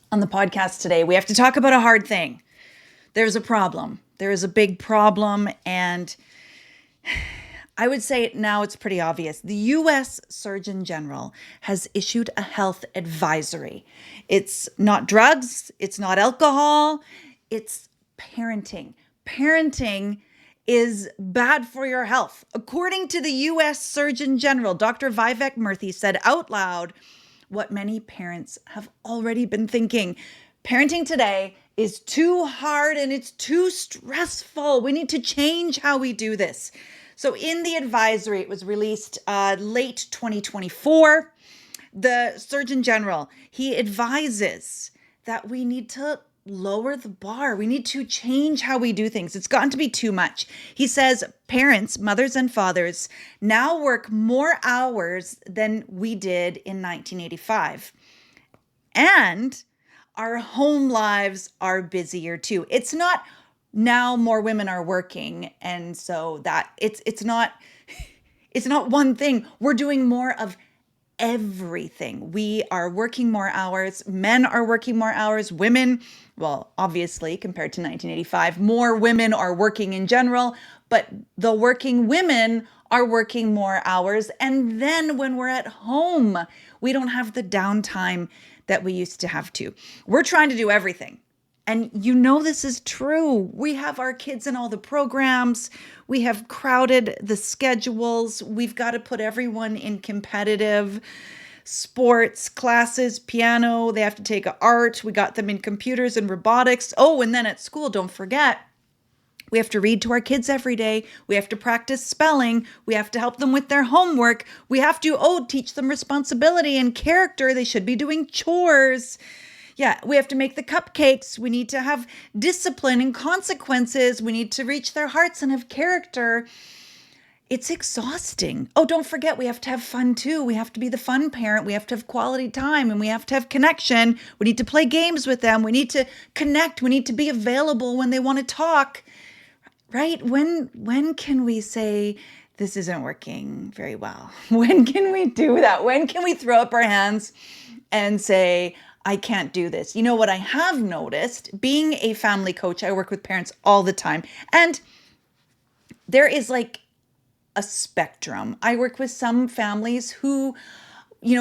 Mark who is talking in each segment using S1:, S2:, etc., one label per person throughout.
S1: On the podcast today, we have to talk about a hard thing. There's a problem. There is a big problem, and I would say now it's pretty obvious. The US Surgeon General has issued a health advisory. It's not drugs, it's not alcohol, it's parenting. Parenting is bad for your health. According to the US Surgeon General, Dr. Vivek Murthy said out loud what many parents have already been thinking. Parenting today is too hard and it's too stressful. We need to change how we do this. So, in the advisory, it was released late 2024. The Surgeon General, he advises that we need to lower the bar. We need to change how we do things. It's gotten to be too much. He says parents, mothers and fathers, now work more hours than we did in 1985. And our home lives are busier too. It's not now more women are working, and so that it's not one thing. We're doing more of everything. We are working more hours. Men are working more hours. Women, well, obviously, compared to 1985, more women are working in general, but the working women are working more hours. And then when we're at home, we don't have the downtime that we used to have to. We're trying to do everything. And you know this is true. We have our kids in all the programs. We have crowded the schedules. We've got to put everyone in competitive sports classes, piano. They have to take art. We got them in computers and robotics. Oh, and then at school, don't forget, we have to read to our kids every day. We have to practice spelling. We have to help them with their homework. We have to, teach them responsibility and character. They should be doing chores. Yeah, we have to make the cupcakes. We need to have discipline and consequences. We need to reach their hearts and have character. It's exhausting. Oh, don't forget, we have to have fun too. We have to be the fun parent. We have to have quality time and we have to have connection. We need to play games with them. We need to connect. We need to be available when they want to talk. Right? When can we say this isn't working very well? When can we do that? When can we throw up our hands and say, I can't do this? You know what I have noticed, being a family coach, I work with parents all the time. And there is like a spectrum. I work with some families who,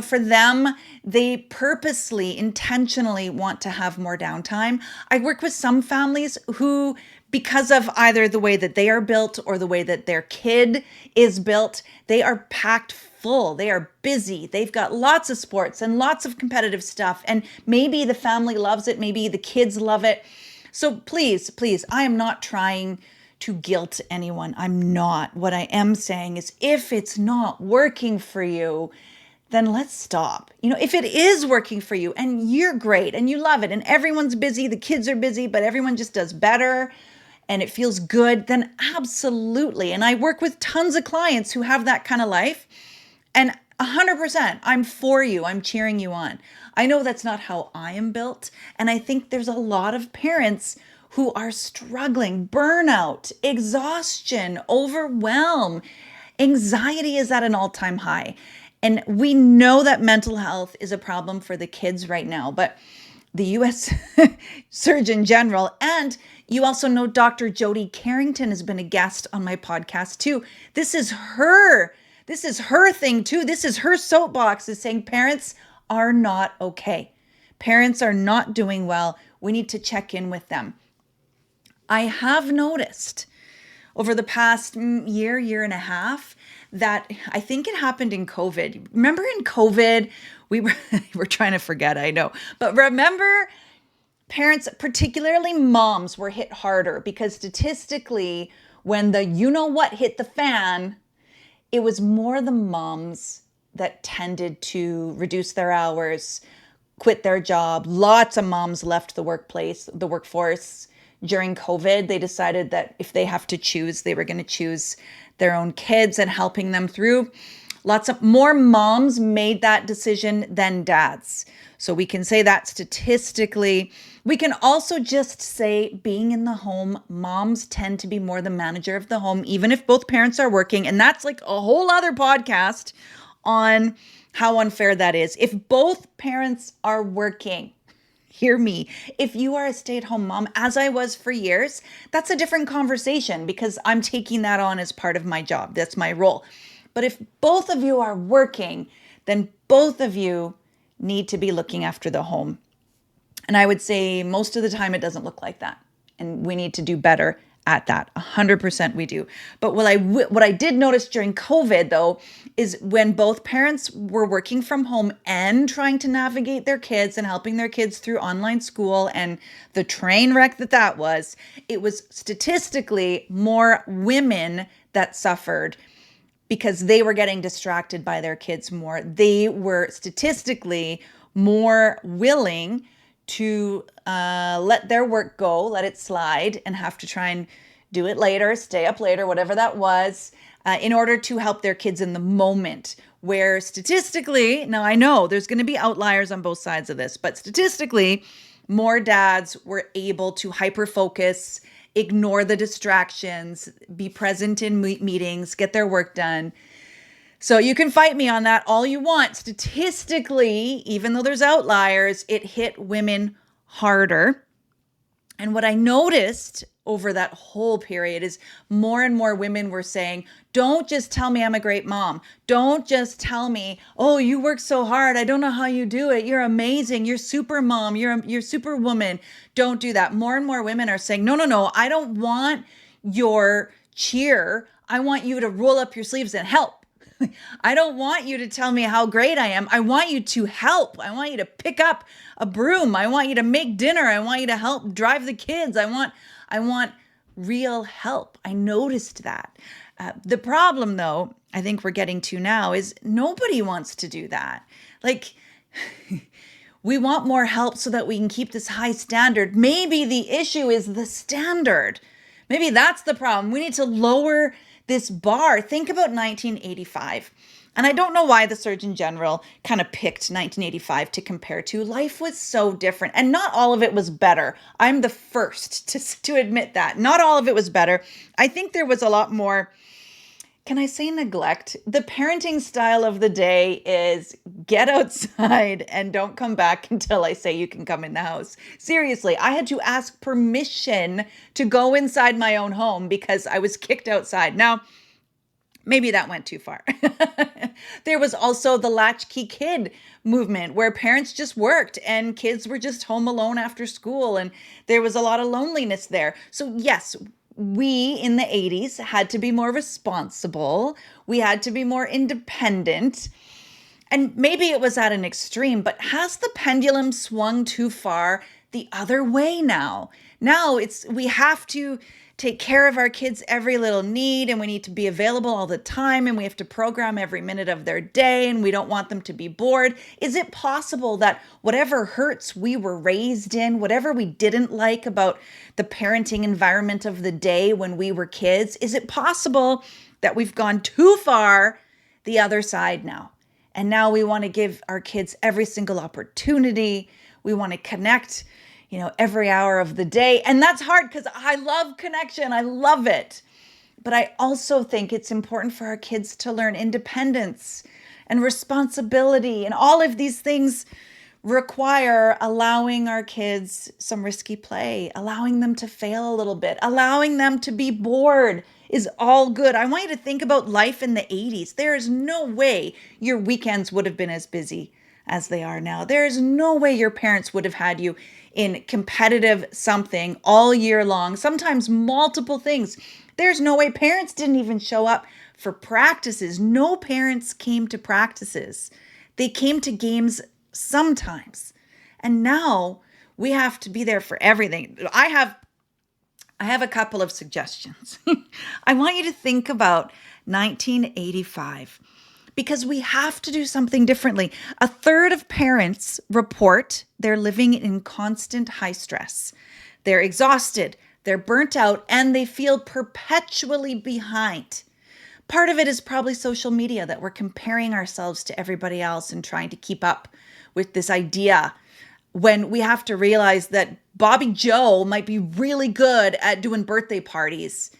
S1: for them, they purposely, intentionally want to have more downtime. I work with some families who, because of either the way that they are built or the way that their kid is built, they are packed full. They are busy. They've got lots of sports and lots of competitive stuff. And maybe the family loves it. Maybe the kids love it. So please, I am not trying to guilt anyone. I'm not. What I am saying is if it's not working for you, then let's stop. If it is working for you and you're great and you love it and everyone's busy, the kids are busy, but everyone just does better and it feels good, then absolutely. And I work with tons of clients who have that kind of life. And 100%, I'm for you. I'm cheering you on. I know that's not how I am built. And I think there's a lot of parents who are struggling. Burnout, exhaustion, overwhelm. Anxiety is at an all-time high. And we know that mental health is a problem for the kids right now. But the US Surgeon General, and you also know Dr. Jody Carrington has been a guest on my podcast too. This is her thing too. This is her soapbox, is saying parents are not okay. Parents are not doing well. We need to check in with them. I have noticed over the past year and a half that I think it happened in COVID. Remember in COVID, we're trying to forget, I know. But remember, parents, particularly moms, were hit harder because statistically, when the you-know-what hit the fan, it was more the moms that tended to reduce their hours, quit their job. Lots of moms left the workforce during COVID. They decided that if they have to choose, they were going to choose their own kids and helping them through. Lots of more moms made that decision than dads. So we can say that statistically. We can also just say being in the home, moms tend to be more the manager of the home, even if both parents are working. And that's like a whole other podcast on how unfair that is. If both parents are working, hear me. If you are a stay-at-home mom, as I was for years, that's a different conversation because I'm taking that on as part of my job. That's my role. But if both of you are working, then both of you need to be looking after the home. And I would say most of the time it doesn't look like that. And we need to do better at that. 100% we do. But what I did notice during COVID, though, is when both parents were working from home and trying to navigate their kids and helping their kids through online school and the train wreck that was, it was statistically more women that suffered because they were getting distracted by their kids more. They were statistically more willing to let their work go, let it slide, and have to try and do it later, stay up later, whatever that was, in order to help their kids in the moment. Where statistically, now I know there's going to be outliers on both sides of this, but statistically, more dads were able to hyper-focus, ignore the distractions, be present in meetings, get their work done. So you can fight me on that all you want. Statistically, even though there's outliers, it hit women harder. And what I noticed over that whole period is more and more women were saying, don't just tell me I'm a great mom. Don't just tell me, oh, you work so hard. I don't know how you do it. You're amazing. You're super mom. You're super woman. Don't do that. More and more women are saying, no. I don't want your cheer. I want you to roll up your sleeves and help. I don't want you to tell me how great I am. I want you to help. I want you to pick up a broom. I want you to make dinner. I want you to help drive the kids. I want real help. I noticed that. The problem, though, I think we're getting to now is nobody wants to do that. Like, we want more help so that we can keep this high standard. Maybe the issue is the standard. Maybe that's the problem. We need to lower this bar. Think about 1985. And I don't know why the Surgeon General kind of picked 1985 to compare to. Life was so different, and not all of it was better. I'm the first to admit that. Not all of it was better. I think there was a lot more, can I say neglect? The parenting style of the day is get outside and don't come back until I say you can come in the house. Seriously, I had to ask permission to go inside my own home because I was kicked outside. Now, maybe that went too far. There was also the latchkey kid movement where parents just worked and kids were just home alone after school, and there was a lot of loneliness there. So yes, we in the 80s had to be more responsible. We had to be more independent. And maybe it was at an extreme, but has the pendulum swung too far the other way now? Now we have to take care of our kids' every little need, and we need to be available all the time, and we have to program every minute of their day, and we don't want them to be bored. Is it possible that whatever hurts we were raised in, whatever we didn't like about the parenting environment of the day when we were kids, is it possible that we've gone too far the other side now? And now we want to give our kids every single opportunity. We want to connect every hour of the day. And that's hard because I love connection. I love it. But I also think it's important for our kids to learn independence and responsibility. And all of these things require allowing our kids some risky play, allowing them to fail a little bit, allowing them to be bored is all good. I want you to think about life in the 80s. There is no way your weekends would have been as busy as they are now. There is no way your parents would have had you in competitive something all year long, sometimes multiple things. There's no way parents didn't even show up for practices. No parents came to practices. They came to games sometimes. And now we have to be there for everything. I have a couple of suggestions. I want you to think about 1985. Because we have to do something differently. A third of parents report they're living in constant high stress. They're exhausted, they're burnt out, and they feel perpetually behind. Part of it is probably social media, that we're comparing ourselves to everybody else and trying to keep up with this idea, when we have to realize that Bobby Joe might be really good at doing birthday parties.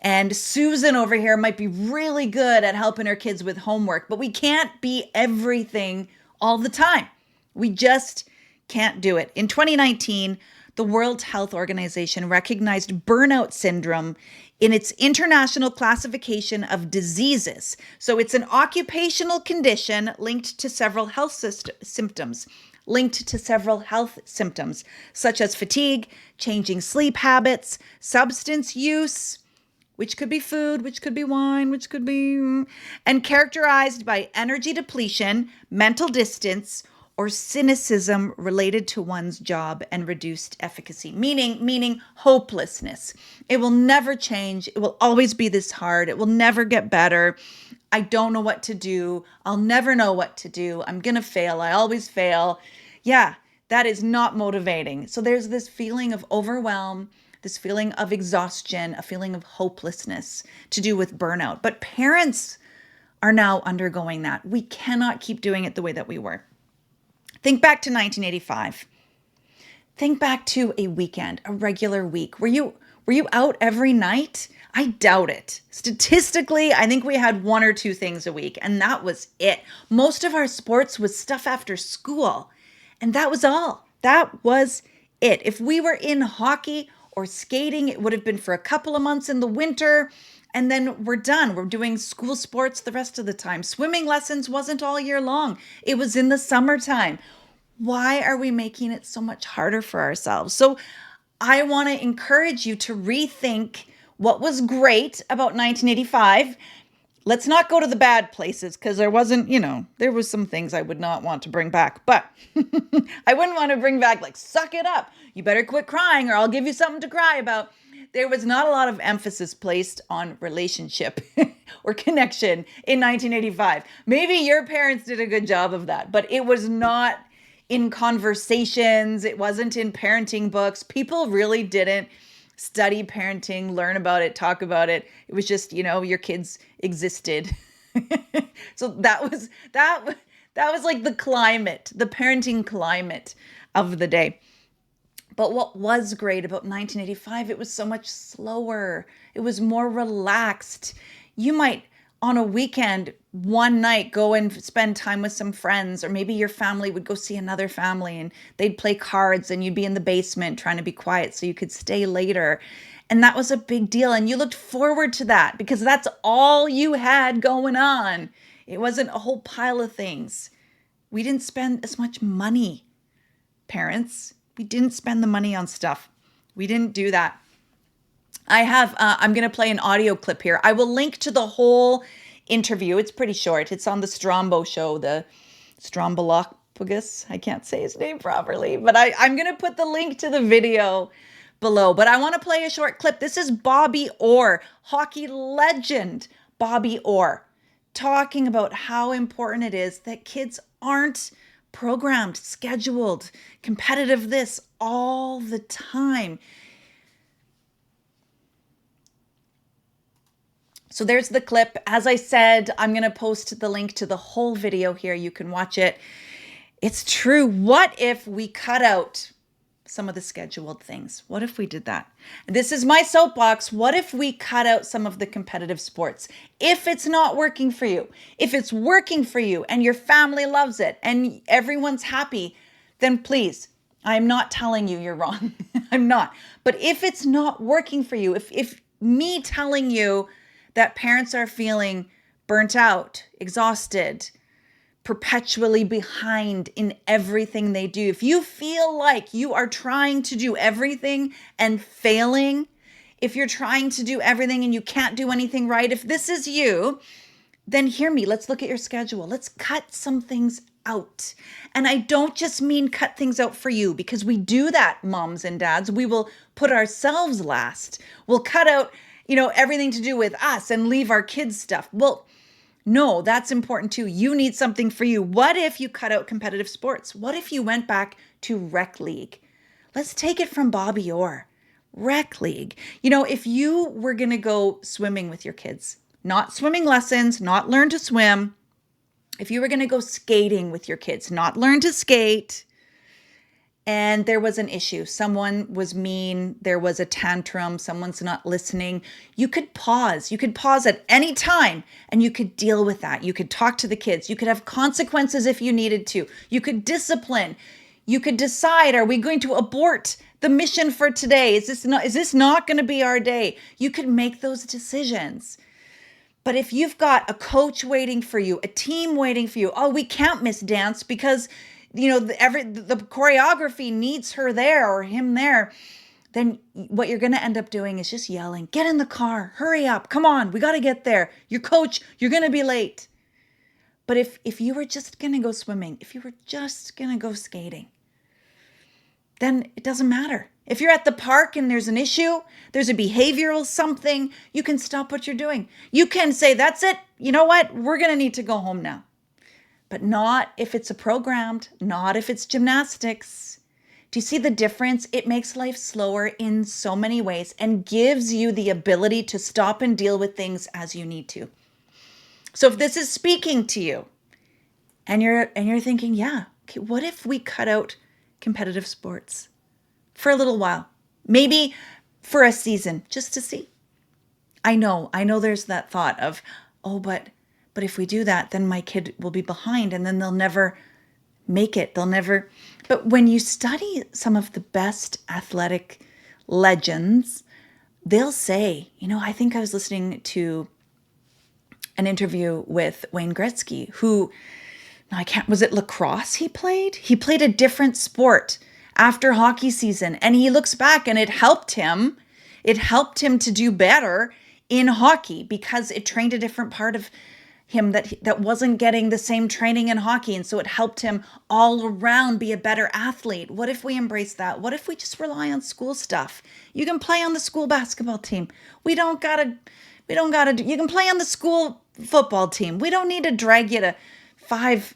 S1: And Susan over here might be really good at helping her kids with homework, but we can't be everything all the time. We just can't do it. In 2019, the World Health Organization recognized burnout syndrome in its international classification of diseases. So it's an occupational condition linked to several health symptoms, such as fatigue, changing sleep habits, substance use, which could be food, which could be wine, which could be, and characterized by energy depletion, mental distance, or cynicism related to one's job and reduced efficacy, meaning hopelessness. It will never change. It will always be this hard. It will never get better. I don't know what to do. I'll never know what to do. I'm going to fail. I always fail. Yeah, that is not motivating. So there's this feeling of overwhelm, this feeling of exhaustion, a feeling of hopelessness to do with burnout. But parents are now undergoing that. We cannot keep doing it the way that we were. Think back to 1985. Think back to a weekend, a regular week. Were you out every night? I doubt it. Statistically, I think we had 1 or 2 things a week, and that was it. Most of our sports was stuff after school, and that was all. That was it. If we were in hockey or skating, it would have been for a couple of months in the winter, and then we're done. We're doing school sports the rest of the time. Swimming lessons wasn't all year long. It was in the summertime. Why are we making it so much harder for ourselves? So I want to encourage you to rethink what was great about 1985. Let's not go to the bad places, because there wasn't, there was some things I would not want to bring back. But I wouldn't want to bring back, like, suck it up. You better quit crying or I'll give you something to cry about. There was not a lot of emphasis placed on relationship or connection in 1985. Maybe your parents did a good job of that, but it was not in conversations. It wasn't in parenting books. People really didn't study parenting, learn about it, talk about it. It was just, your kids existed. So that was like the climate, the parenting climate of the day. But what was great about 1985, it was so much slower. It was more relaxed. You might, on a weekend, one night, go and spend time with some friends, or maybe your family would go see another family and they'd play cards and you'd be in the basement trying to be quiet so you could stay later. And that was a big deal. And you looked forward to that because that's all you had going on. It wasn't a whole pile of things. We didn't spend as much money, parents. We didn't spend the money on stuff. We didn't do that. I'm going to play an audio clip here. I will link to the whole interview. It's pretty short. It's on the Strombo show, the Strombolopagus. I can't say his name properly, but I'm going to put the link to the video below. But I want to play a short clip. This is Bobby Orr, hockey legend Bobby Orr, talking about how important it is that kids aren't programmed, scheduled, competitive this all the time. So there's the clip. As I said, I'm going to post the link to the whole video here. You can watch it. It's true. What if we cut out some of the scheduled things? What if we did that? This is my soapbox. What if we cut out some of the competitive sports? If it's not working for you, if it's working for you and your family loves it and everyone's happy, then please, I'm not telling you you're wrong. I'm not. But if it's not working for you, if me telling you that parents are feeling burnt out, exhausted, perpetually behind in everything they do, if you feel like you are trying to do everything and failing, if you're trying to do everything and you can't do anything right, if this is you, then hear me. Let's look at your schedule. Let's cut some things out. And I don't just mean cut things out for you, because we do that, moms and dads. We will put ourselves last. We'll cut out, everything to do with us and leave our kids' stuff. Well, no, that's important too. You need something for you. What if you cut out competitive sports? What if you went back to rec league? Let's take it from Bobby Orr. Rec league. If you were going to go swimming with your kids, not swimming lessons, not learn to swim. If you were going to go skating with your kids, not learn to skate, and there was an issue, someone was mean, there was a tantrum, someone's not listening, you could pause. You could pause at any time and you could deal with that. You could talk to the kids. You could have consequences if you needed to. You could discipline. You could decide, are we going to abort the mission for today? Is this not going to be our day? You could make those decisions. But if you've got a coach waiting for you, a team waiting for you, oh, we can't miss dance because the choreography needs her there or him there, then what you're going to end up doing is just yelling, get in the car, hurry up, come on, we got to get there. Your coach, you're going to be late. But if you were just going to go swimming, if you were just going to go skating, then it doesn't matter. If you're at the park and there's an issue, there's a behavioral something, you can stop what you're doing. You can say, that's it. You know what? We're going to need to go home now. But not if it's a programmed, not if it's gymnastics. Do you see the difference? It makes life slower in so many ways and gives you the ability to stop and deal with things as you need to. So if this is speaking to you and you're thinking, yeah, okay, what if we cut out competitive sports for a little while, maybe for a season, just to see. I know there's that thought of, oh, but if we do that, then my kid will be behind and then they'll never make it. But when you study some of the best athletic legends, they'll say, I think I was listening to an interview with Wayne Gretzky, who, was it lacrosse he played? He played a different sport after hockey season, and he looks back and it helped him. It helped him to do better in hockey because it trained a different part of him that wasn't getting the same training in hockey. And so it helped him all around be a better athlete. What if we embrace that? What if we just rely on school stuff? You can play on the school basketball team. You can play on the school football team. We don't need to drag you to 5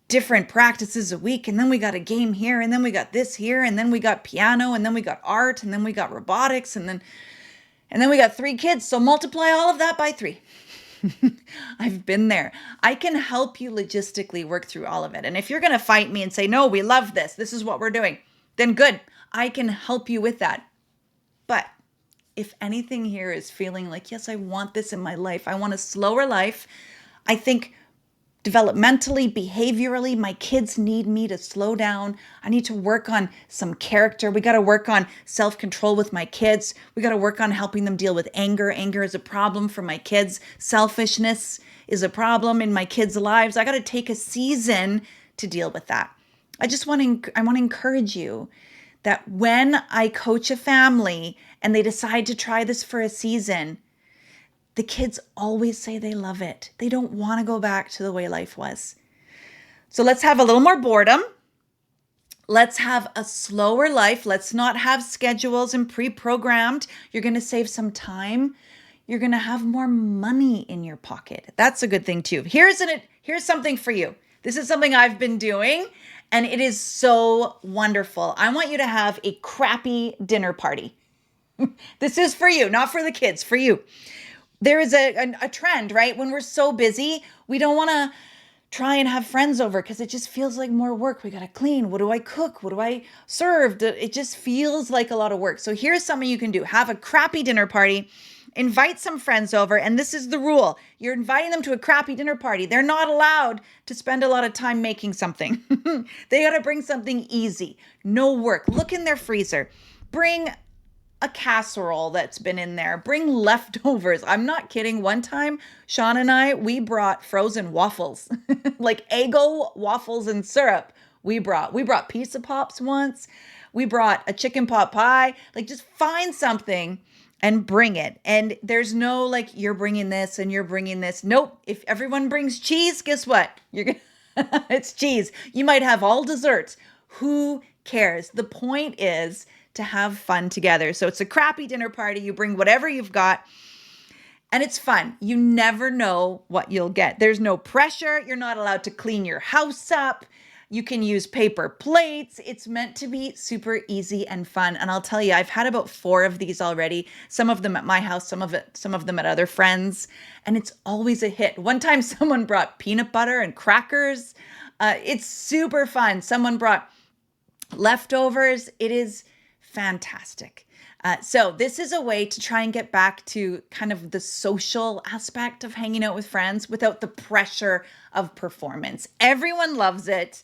S1: different practices a week. And then we got a game here. And then we got this here. And then we got piano. And then we got art. And then we got robotics. And then we got 3 kids. So multiply all of that by 3. I've been there. I can help you logistically work through all of it. And if you're going to fight me and say, no, we love this, this is what we're doing, then good. I can help you with that. But if anything here is feeling like, yes, I want this in my life, I want a slower life, I think developmentally, behaviorally, my kids need me to slow down. I need to work on some character. We got to work on self-control with my kids. We got to work on helping them deal with anger. Anger is a problem for my kids. Selfishness is a problem in my kids' lives. I got to take a season to deal with that. I want to encourage you that when I coach a family and they decide to try this for a season, the kids always say they love it. They don't want to go back to the way life was. So let's have a little more boredom. Let's have a slower life. Let's not have schedules and pre-programmed. You're going to save some time. You're going to have more money in your pocket. That's a good thing too. Here's something for you. This is something I've been doing, and it is so wonderful. I want you to have a crappy dinner party. This is for you, not for the kids, for you. There is a trend, right? When we're so busy, we don't want to try and have friends over because it just feels like more work. We got to clean. What do I cook? What do I serve? It just feels like a lot of work. So here's something you can do. Have a crappy dinner party. Invite some friends over. And this is the rule. You're inviting them to a crappy dinner party. They're not allowed to spend a lot of time making something. They got to bring something easy. No work. Look in their freezer. Bring a casserole that's been in there. Bring leftovers. I'm not kidding. One time, Sean and I, we brought frozen waffles, like Eggo waffles and syrup. We brought pizza pops once. We brought a chicken pot pie. Like, just find something and bring it. And there's no like, you're bringing this and you're bringing this. Nope. If everyone brings cheese, guess what? It's cheese. You might have all desserts. Who cares? The point is to have fun together. So it's a crappy dinner party. You bring whatever you've got and it's fun. You never know what you'll get. There's no pressure. You're not allowed to clean your house up. You can use paper plates. It's meant to be super easy and fun. And I'll tell you, I've had about 4 of these already. Some of them at my house, some of them at other friends. And it's always a hit. One time someone brought peanut butter and crackers. It's super fun. Someone brought leftovers. It is fantastic. So this is a way to try and get back to kind of the social aspect of hanging out with friends without the pressure of performance. Everyone loves it.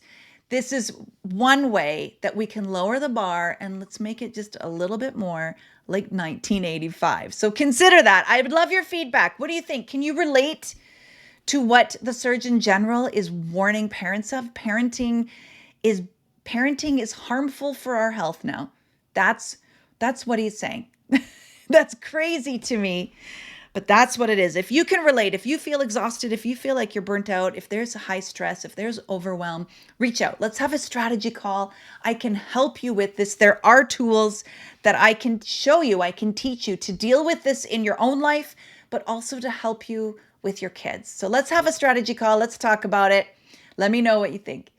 S1: This is one way that we can lower the bar, and let's make it just a little bit more like 1985. So consider that. I would love your feedback. What do you think? Can you relate to what the Surgeon General is warning parents of? Is parenting is harmful for our health now. That's what he's saying. That's crazy to me, but that's what it is. If you can relate, if you feel exhausted, if you feel like you're burnt out, if there's a high stress, if there's overwhelm, reach out. Let's have a strategy call. I can help you with this. There are tools that I can show you, I can teach you to deal with this in your own life, but also to help you with your kids. So let's have a strategy call. Let's talk about it. Let me know what you think.